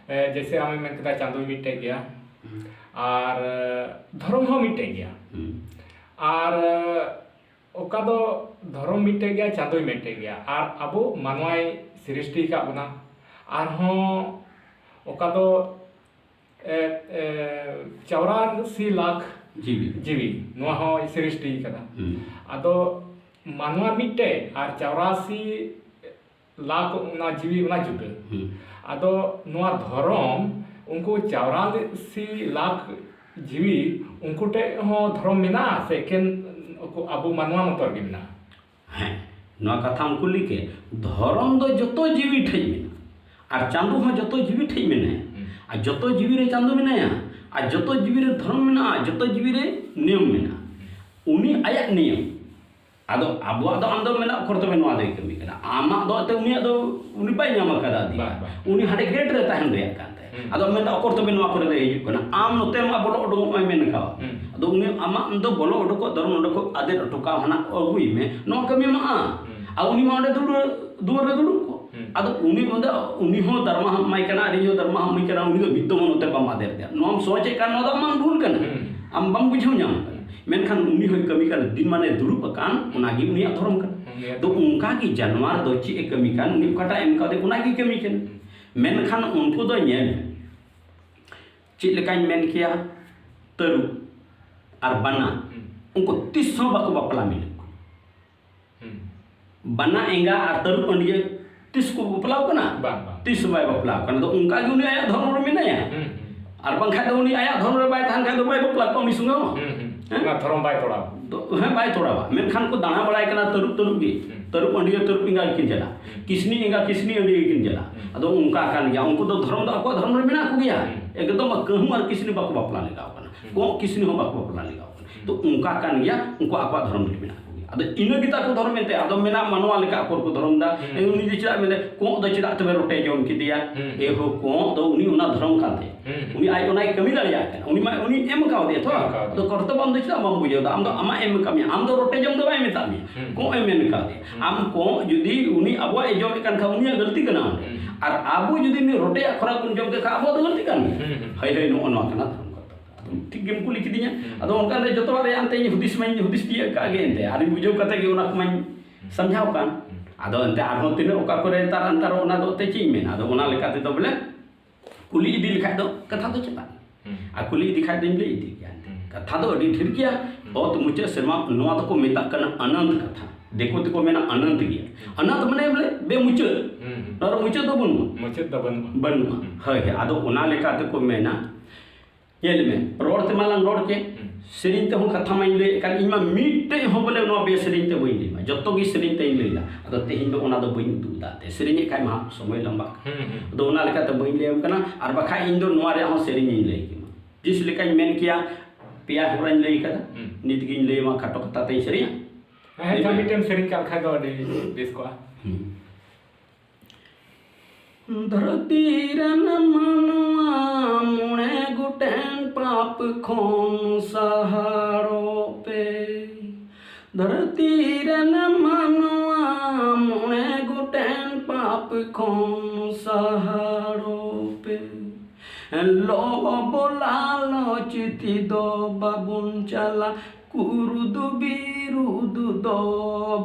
जैसे हमें मन कदा चांदो मिटे गया और धर्म हो मिटे गया और ओका दो धर्म मिटे गया चांदो मिटे गया और अबो मानवाई सृष्टि का बना और हो ओका दो 84 लाख जीवी नोआ हो सृष्टि कदा अदो मानवा मिटे और 84 लाख ना जीवी ना जुटे अदो नोआ धर्म उनको 84 लाख जीवी उनको टे हो धर्म मिना से केन अबो मानवा मतर गिना हैं नोआ कथा हमको लिखे धर्म दो जतो जीवी ठई मिना और चांदो हो जतो जीवी ठई मिना आ जतो जीवी रे चांदो मिना आ जतो जीवी रे धर्म मिना जतो जीवी रे नियम मिना उनी आया नियम आदो अबो आदो आंदो मेना खरतो में नोआ दे कमी कना आमा दो ते उनी आदो उनी बाय ᱧᱟᱢ कदा दी उनी हाडे गेट रे ताहन रे काते आदो मेना खरतो में नोआ करे हिजु कना आम नोते मा बोलो ओडो मा मेन खावा आदो उनी आमा अंदो बोलो ओडो को धर्म ओडो को आदे टोका हना अगुई में नोआ कमी मा आ उनी मा ओडे दुर रे दुडु को आदो उनी मंदा उनी हो धर्म माई कना रियो धर्म माई कना उनी दो बितो मनोते बा मादे रे नोम सोचे का नो दा मा भूल कना आम बम बुझो ᱧᱟᱢ मेनखान उनी होय कमी कर दिन माने दुरुप कान उनागी उनी धर्म कर तो उनका की जानवर दो ची कमी कान उनी कटा एम का दे उनागी कमी कन मेनखान उनको दो नेल ची लेकान मेन किया तरु और बना उनको 30 बाको बापला मिले बना एंगा और तरु पंडिये 30 को बापला कना 30 बाय बापला कना तो उनका की उनी आया धर्म रे मिनाया और बंखा दो उनी आया धर्म रे बाय थान का दो बाय बापला को उनी सुंगा ना धर्म बाय तोड़ा तो है बाय तोड़ा मेनखान को दाना बड़ाय कना तरु गी तरु पंडिये तरु इंगा किन जला किसनी इंगा किसनी अंडी किन जला अदो उनका कान गया उनको तो धर्म द को धर्म रे बिना को गया एकदम कहूं और किसनी बाको बापला लगाव कना को किसनी हो बाको बापला लगाव तो उनका कान गया उनको आपा धर्म रे बिना को गया अद इना गिता को धर्म एंते अद मेना मानवा लेका अकोर को धर्म दा उनी दि चिड़ा मेने को दो चिड़ा तबे रोटे जम किदिया ए हो को दो उनी उना धर्म काते उनी आई उनाई कमी दाड़िया कना उनी मा उनी एम काव दे तो तो कर्तव्य हम दो चिड़ा बम बुझे दा आम दो अमा एम कमी आम दो रोटे जम दो बाय मेता मी को एम एम का दे आम को जुदी उनी अबो ए जम कान खा उनी गलती कना और आबो जुदी मी रोटे खरा कुन जम के खा अबो दो गलती कान हई हई नो नो कना ठीक गेम को लिखी दिया अदो उनका रे जतो बारे अंते हुदिस में हुदिस दिया का गे अंते आरि बुझो कते गे उना कमाई समझाव कान अदो अंते आरो तिने ओका करे तार अंतर ओना दो ते ची मेना अदो ओना लेकाते तो बोले कुली इदी लिखा दो कथा तो चला आ कुली इदी खाय दिन ले इदी गया कथा दो अडी ढेर गया बहुत मुचे शर्मा नोआ तो को मेता कना अनंत कथा देखो तो को मेना अनंत गया अनंत माने बोले बे मुचे नर मुचे तो बन है अदो ओना लेकाते को मेना येल में रोड ते मालांग रोड के सेरिन ते हो कथा माइन ले कान इमा मिटे हो बोले नो बे सेरिन ते बइन ले जत्तो गी सेरिन ते लेला अदो तेहिन दो ओना दो बइन दु दाते सेरिन काय मा समय लंबा दो ओना लेका ते बइन ले कना आर बखा इन दो नोआ रे हो सेरिन इन ले जिस लेका मेन किया पिया होरान ले कदा नित गिन ले मा खाटो कथा ते सेरिया है मिटन सेरिन का खा दो देश को धरती रन मनवा मुणे गुटेन पाप खोन सहारो पे धरती रन मनवा मुणे गुटेन पाप खोन सहारो पे लोभ लालचिति दो बाबुन चला कुरुदु बिरुदु दो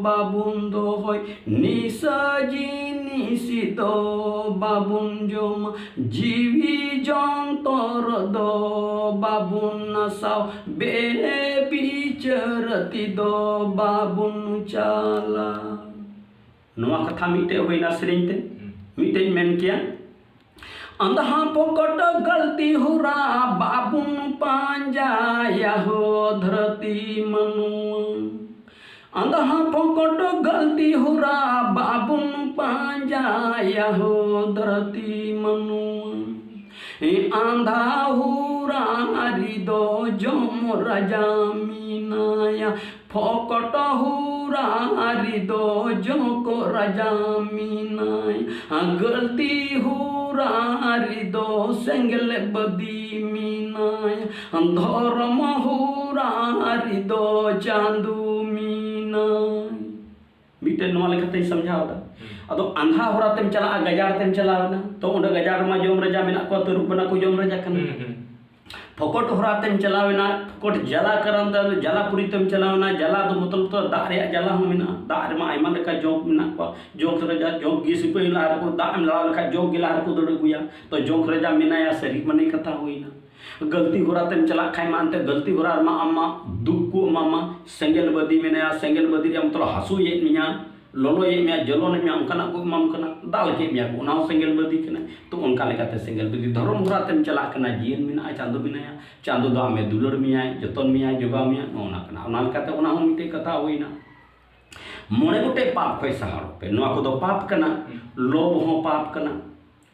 बाबुन दो होय निसजी निसी दो बाबुन जोम जीवी जंतर दो बाबुन नसाव बे बिचरती दो बाबुन चाला नोआ कथा मिटे होइना सेरिंते मिटे मेन किया अंधा पोकट गलती हुरा बाबुन पांजाया हो धरती मनु अंधा पोकट गलती हुरा बाबुन पांजाया हो धरती मनु आंधा हुरा हरिदो जम राजा मीनाया फोकट हुरा हरिदो जोको राजा मीनाया गलती हुरा हरिदो सेंगल बदी मीनाया धर्म हुरा हरिदो चांदू मीनाया मिटे नोआ लेकते समझाव दा अदो अंधा होरा तेम चला गजार तेम चलावना तो उंडे गजार मा जोम रजा मेना को तुरुप बना को जोम रजा कन फोकट होरा तेम चलावना फोकट जला करन दा जलापुरी तेम चलावना जला दो मतलब तो दा रे जला हो मेना दा रे मा आइमा लेका जोक मेना को जोक रजा जोक गिस पे लार को दा में ला लेका जोक गिलार को दड़ गुया तो जोक रजा मेना या शरीर मने कथा होइना गलती होरा तेम चला खाय मानते गलती होरा मा अम्मा दुख को मामा सेंगल बदी मेना सेंगल बदी रे मतलब हसु ये मिया लोलो ये मिया जलो ने मिया उनका को माम कना दाल के मिया को नाव सेंगल बदी कना तो उनका लेकाते सेंगल बदी धर्म होरा तेम चला कना जीन मिना चांदो बिनाया चांदो दा में दुलड़ मिया जतन मिया जोगा मिया नोना कना उना लेकाते उना हम मिटे कथा होइना मोने गोटे पाप खय सहारो पे नोआ को दो पाप कना लोभ हो पाप कना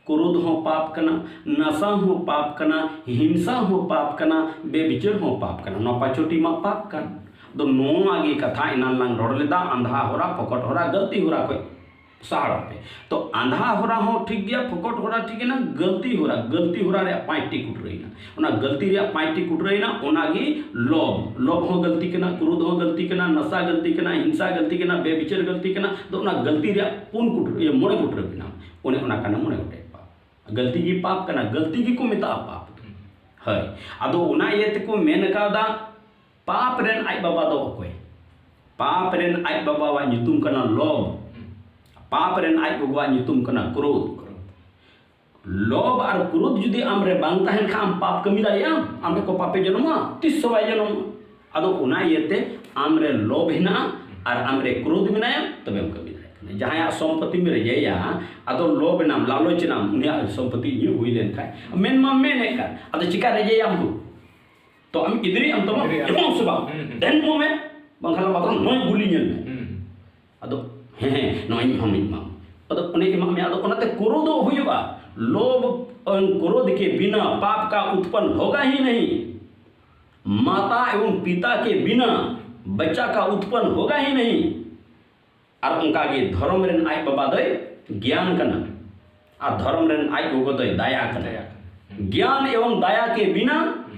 क्रोध हो पाप कना नशा हो पाप कना हिंसा हो पाप कना बेविचार हो पाप कना नो पाचोटी मा पाप कना तो नो आगे कथा इना लंग रोड लेदा अंधा होरा फोकट होरा गलती होरा कोई सहारा पे तो अंधा होरा हो ठीक गया फोकट होरा ठीक है ना गलती होरा रे पाइटी कुट रही ना उना गलती रे पाइटी कुट रही ना उनागी लोभ हो गलती के ना क्रोध हो गलती के ना नशा गलती के ना हिंसा गलती के ना बेविचार गलती के ना तो उना गलती रे पुन कुट ये मोड़े कुट रही ना उन्हें उना कना मोड़े कुटे पाप गलती की पाप कना गलती की को मिता पाप है अदो उना ये ते को मेन कादा पाप रेन आई बाबा दो कोई पाप रेन आई बाबा वा nyutum कना लोभ पाप रेन आई बाबा nyutum कना क्रोध लोभ और क्रोध जुदी आमरे बांग ताहेन खा आम पाप कमी दाया आमरे को पापे जन्मा 30 सवाय जन्म अदो उना येते आमरे लोभ हिना और आमरे क्रोध मिनाया तबे हम कमी दाया जहां संपत्ति में रेया अदो लोभ नाम लालच नाम उनिया संपत्ति ये हुई लेन खाय मेन मा मेन का अदो चिका रेया हम तो हम इधरी हम तो एमो सुबा देन मो में बंगाल बात नोय गुली नेल में अदो हे नोय हम मा अदो उन्हें इमा में अदो उनते क्रोध हुयुबा लोभ और क्रोध के बिना पाप का उत्पन्न होगा ही नहीं माता एवं पिता के बिना बच्चा का उत्पन्न होगा ही नहीं और उनका के धर्म रेन आई बाबा दो ज्ञान करना और धर्म रेन आई गोगो दो दया करना। ज्ञान एवं दया के बिना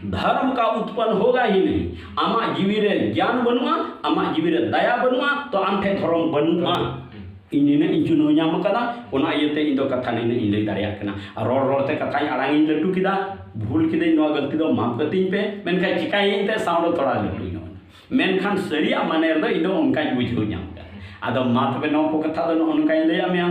धर्म का उत्पन्न होगा ही नहीं। आमा जीवी रे ज्ञान बनुआ, आमा जीवी रे दया बनुआ तो आम ठे धर्म बनुआ। इन्हें इंजुनो नाम कदा ओना इयते इन दो कथा ने इन लई दारिया कना रोड रोड ते कथा आड़ांग इन लटू किदा भूल किदे नो गलती दो माफ कतिन पे मेनखा चिकाई ते साउंड थोड़ा लटू नो मेनखान सरिया माने दो इन दो उनका बुझो नाम का आदो माथ पे नो को कथा दो उनका इन लई आमिया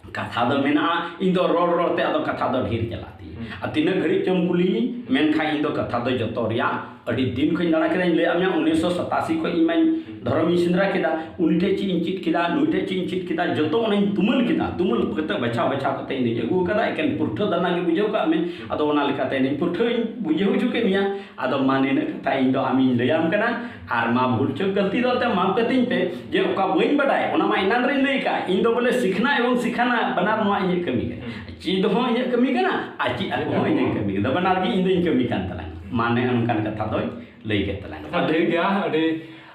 कथा दो मेना इन दो रोड रोड ते आदो कथा दो ढेर चलाती आ तिना घड़ी चमकुली मेनखा इन दो कथा दो जतो रिया अड़ी दिन खो दाड़ा के लई आमिया 1987 खो इमाई धर्म सिंद्रा किदा उनिटे चिन चित किदा नुटे चिन चित किदा जतो ओने तुमुल किदा तुमुल कते बचा बचा कते इन एगु कदा एकेन पुरठो दाना के बुझो का में आदो ओना लेकाते इन पुरठो बुझो जुके मिया आदो माने ने कथा इन दो आमी लैयाम कना आर मा भूल चो गलती दो ते माफ कतिन पे जे ओका बइन बडाय ओना मा इनान रे लई का इन दो बोले सीखना एवं सिखाना बनार नोआ इन कमी के चीज हो इन कमी कना आची अरे हो इन कमी के बनार की इन कमी कान तला माने अनकान कथा दो लई के तला अडे गया अडे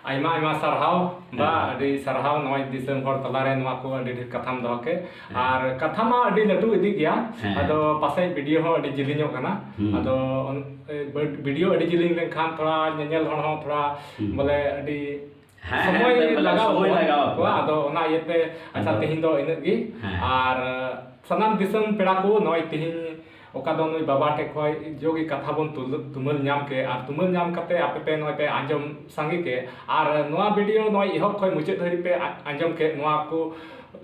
आइमा आइमा सरहाव बा अडे सरहाव नोय दिसम हर तलारे नोआ को अडे कथाम दो के आर कथा मा अडे लटू इदी गया अदो पासे वीडियो हो अडे जिलिनो कना अदो वीडियो अडे जिलिन लेन खान थोड़ा नेनेल हण हो थोड़ा बोले अडे समय लगाव अदो ओना येते अच्छा तेहिन दो इनग गी आर सनाम दिसम पेड़ा को नोय तेहिन ओका दो नोय बाबा टे खोय जोगी कथा बन तुमल नाम के आर तुमल नाम कते आपे पे नोय पे आंजम संगी के आर नोआ वीडियो नोय इहब खोय मुचे धरी पे आंजम के नोआ को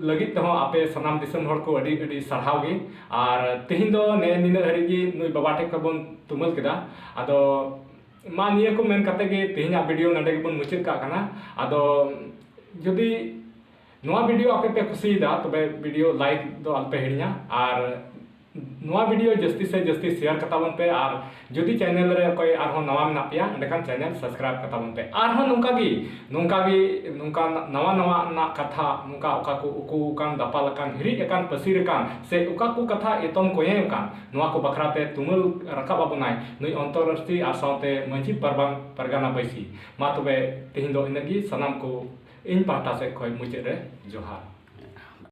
लगित हो आपे सनाम दिसम हर को अडी अडी सरहाव गी आर तेहिन दो ने निना हरि गी नोय बाबा टे को बन तुमल केदा आदो मा निया को मेन कते गे तेहिना वीडियो नडे बन मुचे का कना आदो जदी नोआ वीडियो आपे पे खुशी दा तबे वीडियो लाइक दो अल्पे हिड़िया आर नोआ वीडियो जस्ती से जस्ती शेयर कताबन पे आर जदि चैनल रे कोई आर नवा में नापिया अंडेखान चैनल सब्सक्राइब कताबन पे आर नुका नुका नवा नवा ना कथा नुका उका को उकु कान दापाल कान हिरी एकान पसीर कान से उका को कथा एतम कोये कान नोआ को बखराते तुमुल रखा बाबनाय नई अंतरराष्ट्रीय आर साथे मंजी परगाना बैसी मा तबे तेहिन दो इनगी सनाम को इन पाटा से खोय मुचे रे जोहार।